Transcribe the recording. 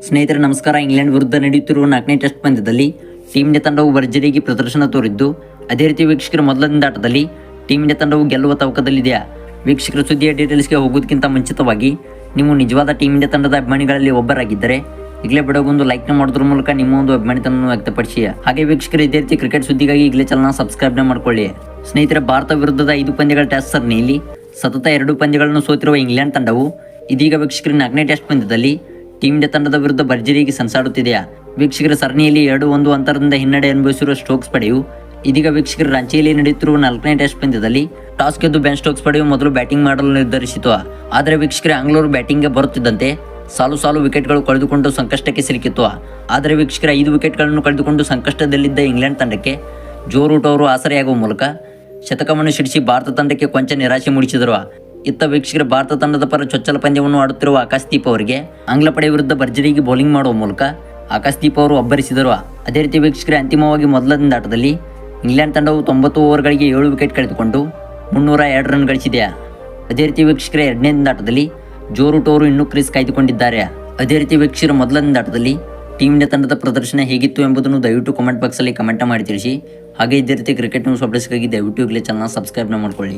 ಸ್ನೇಹಿತರೆ ನಮಸ್ಕಾರ. ಇಂಗ್ಲೆಂಡ್ ವಿರುದ್ಧ ನಡೆಯುತ್ತಿರುವ 4ನೇ ಟೆಸ್ಟ್ ಪಂದ್ಯದಲ್ಲಿ ಟೀಮ್ ಇಂಡಿಯಾ ತಂಡವು ಭರ್ಜರಿಯಾಗಿ ಪ್ರದರ್ಶನ ತೋರಿದ್ದು, ಅದೇ ರೀತಿ ವೀಕ್ಷಕರ ಮೊದಲನೇ ಆಟದಲ್ಲಿ ಟೀಮ್ ಇಂಡಿಯಾ ತಂಡವು ಗೆಲ್ಲುವ ತವಕದಲ್ಲಿದೆಯಾ? ವೀಕ್ಷಕರ ಸುದ್ದಿಯ ಡೀಟೇಲ್ಸ್ಗೆ ಹೋಗೋದಕ್ಕಿಂತ ಮುಂಚಿತವಾಗಿ ನೀವು ನಿಜವಾದ ಟೀಮ್ ಇಂಡಿಯಾ ತಂಡದ ಅಭಿಮಾನಿಗಳಲ್ಲಿ ಒಬ್ಬರಾಗಿದ್ದರೆ ಈಗಲೇ ಬಿಡೋಗೊಂದು ಲೈಕ್ನ ಮಾಡೋದ್ರ ಮೂಲಕ ನಿಮ್ಮ ಒಂದು ಅಭಿಮಾನಿತನವನ್ನು ವ್ಯಕ್ತಪಡಿಸಿ. ಹಾಗೆ ವೀಕ್ಷಕರು ಇದೇ ರೀತಿ ಕ್ರಿಕೆಟ್ ಸುದ್ದಿಗಾಗಿ ಈಗಲೇ ಚಾನಲ್ನ ಸಬ್ಸ್ಕ್ರೈಬ್ನ ಮಾಡ್ಕೊಳ್ಳಿ. ಸ್ನೇಹಿತರೆ, ಭಾರತ ವಿರುದ್ಧದ 5 ಪಂದ್ಯಗಳ ಟೆಸ್ಟ್ ಸರಣಿಯಲ್ಲಿ ಸತತ 2 ಪಂದ್ಯಗಳನ್ನು ಸೋತಿರುವ ಇಂಗ್ಲೆಂಡ್ ತಂಡವು ಇದೀಗ ವೀಕ್ಷಕರ 4ನೇ ಟೆಸ್ಟ್ ಪಂದ್ಯದಲ್ಲಿ ಟೀಮ್ ಇಂಡಿಯಾ ತಂಡದ ವಿರುದ್ಧ ಭರ್ಜರಿಯಾಗಿ ಸೆಣಸಾಡುತ್ತಿದೆಯಾ? ವೀಕ್ಷಕರ ಸರಣಿಯಲ್ಲಿ 2-1 ಅಂತರದಿಂದ ಹಿನ್ನಡೆ ಅನುಭವಿಸಿರುವ ಸ್ಟೋಕ್ಸ್ ಪಡೆಯು ಇದೀಗ ವೀಕ್ಷಕರ ರಾಂಚಿಯಲ್ಲಿ ನಡೆಯುತ್ತಿರುವ 4ನೇ ಟೆಸ್ಟ್ ಪಂದ್ಯದಲ್ಲಿ ಟಾಸ್ ಗೆದ್ದು ಬೆನ್ ಸ್ಟೋಕ್ಸ್ ಪಡೆಯು ಮೊದಲು ಬ್ಯಾಟಿಂಗ್ ಮಾಡಲು ನಿರ್ಧರಿಸಿತು. ಆದರೆ ವೀಕ್ಷಕರ ಆಂಗ್ಲರು ಬ್ಯಾಟಿಂಗ್ಗೆ ಬರುತ್ತಿದ್ದಂತೆ ಸಾಲು ವಿಕೆಟ್ಗಳು ಕಳೆದುಕೊಂಡು ಸಂಕಷ್ಟಕ್ಕೆ ಸಿಲುಕಿತ್ತು. ಆದರೆ ವೀಕ್ಷಕರ 5 ವಿಕೆಟ್ಗಳನ್ನು ಕಳೆದುಕೊಂಡು ಸಂಕಷ್ಟದಲ್ಲಿದ್ದ ಇಂಗ್ಲೆಂಡ್ ತಂಡಕ್ಕೆ ಜೋ ರೂಟ್ ಅವರು ಆಸರೆಯಾಗುವ ಮೂಲಕ ಶತಕವನ್ನು ಸಿಡಿಸಿ ಭಾರತ ತಂಡಕ್ಕೆ ಕೊಂಚ ನಿರಾಶೆ ಮೂಡಿಸಿದರು. ಇತ್ತ ವೀಕ್ಷಕರ ಭಾರತ ತಂಡದ ಪರ ಚೊಚ್ಚಲ ಪಂದ್ಯವನ್ನು ಆಡುತ್ತಿರುವ ಆಕಾಶ್ದೀಪ್ ಅವರಿಗೆ ಆಂಗ್ಲ ಪಡೆ ವಿರುದ್ಧ ಭರ್ಜರಿಯಾಗಿ ಬೌಲಿಂಗ್ ಮಾಡುವ ಮೂಲಕ ಆಕಾಶ್ದೀಪ್ ಅವರು ಅಬ್ಬರಿಸಿದರು. ಅದೇ ರೀತಿ ವೀಕ್ಷಕರ ಅಂತಿಮವಾಗಿ ಮೊದಲನೇ ಆಟದಲ್ಲಿ ಇಂಗ್ಲೆಂಡ್ ತಂಡವು 90 ಓವರ್ಗಳಿಗೆ 7 ವಿಕೆಟ್ ಕಳೆದುಕೊಂಡು 302 ರನ್ ಗಳಿಸಿದೆ. ಅದೇ ರೀತಿ ವೀಕ್ಷಕರ ಎರಡನೇ ಆಟದಲ್ಲಿ ಜೋ ರೂಟ್ ಅವರು ಇನ್ನೂ ಕ್ರೀಸ್ ಕಾಯ್ದುಕೊಂಡಿದ್ದಾರೆ. ಅದೇ ರೀತಿ ವೀಕ್ಷಕರ ಮೊದಲನೇ ಆಟದಲ್ಲಿ ಟೀಮ್ ಇಂಡಿಯಾ ತಂಡದ ಪ್ರದರ್ಶನ ಹೇಗಿತ್ತು ಎಂಬುದನ್ನು ದಯವಿಟ್ಟು ಕಮೆಂಟ್ ಬಾಕ್ಸಲ್ಲಿ ಕಮೆಂಟ್ ಮಾಡಿ ತಿಳಿಸಿ. ಹಾಗೆ ಇದೇ ರೀತಿ ಕ್ರಿಕೆಟ್ ನ್ಯೂಸ್ ಅಪ್ಡೇಟ್ಸ್ಗಾಗಿ ದಯವಿಟ್ಟು ಈಗಲೇ ಚಾನಲ್ನ ಸಬ್ಸ್ಕ್ರೈಬ್ನ ಮಾಡ್ಕೊಳ್ಳಿ.